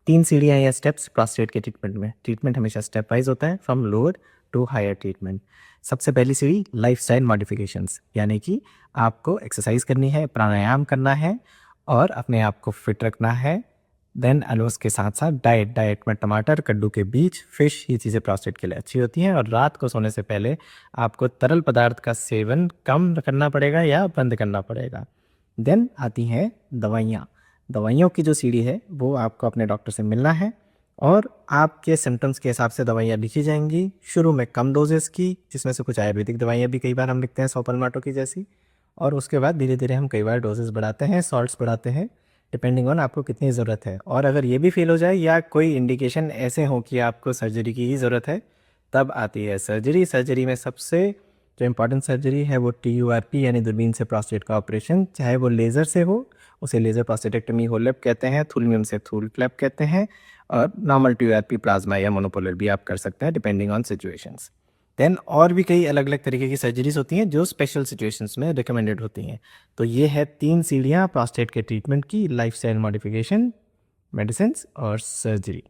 3 सीढ़ियाँ या steps prostate के ट्रीटमेंट में। ट्रीटमेंट हमेशा स्टेप वाइज होता है, from lower to higher treatment. सबसे पहली सीढ़ी लाइफस्टाइल मॉडिफिकेशंस, यानी कि आपको एक्सरसाइज करनी है, प्राणायाम करना है और अपने आप को फिट रखना है। देन उसके साथ साथ डाइट में टमाटर, कद्दू के बीज, फिश, ये चीज़ें प्रोस्टेट के लिए अच्छी होती हैं। और रात को सोने से पहले आपको तरल पदार्थ का सेवन कम करना पड़ेगा या बंद करना पड़ेगा। देन आती हैं दवाइयाँ। दवाइयों की जो सीढ़ी है वो आपको अपने डॉक्टर से मिलना है और आपके सिम्टम्स के हिसाब से दवाइयाँ लिखी जाएंगी। शुरू में कम डोजेस की, जिसमें से कुछ आयुर्वेदिक दवाइयाँ भी कई बार हम लिखते हैं, सोपलमाटो की जैसी, और उसके बाद धीरे धीरे हम कई बार डोजेस बढ़ाते हैं, सॉल्ट्स बढ़ाते हैं, डिपेंडिंग ऑन आपको कितनी ज़रूरत है। और अगर ये भी फेल हो जाए या कोई इंडिकेशन ऐसे हो कि आपको सर्जरी की ही ज़रूरत है, तब आती है सर्जरी। सर्जरी में सबसे जो इम्पॉर्टेंट सर्जरी है वो TURP यानी दूरबीन से प्रोस्टेट का ऑपरेशन, चाहे वो लेज़र से हो, उसे लेज़र प्रोस्टेटेक्टमी होलैप कहते हैं, थूलमियम से थूल क्लैप कहते हैं, और नॉर्मल TURP प्लाज्मा या मोनोपोलर भी आप कर सकते हैं डिपेंडिंग ऑन सिचुएशंस। देन और भी कई अलग अलग तरीके की सर्जरीज होती हैं जो स्पेशल सिचुएशंस में रिकमेंडेड होती हैं। तो ये है 3 सीढ़ियाँ प्रोस्टेट के ट्रीटमेंट की: लाइफस्टाइल मॉडिफिकेशन, मेडिसिन और सर्जरी।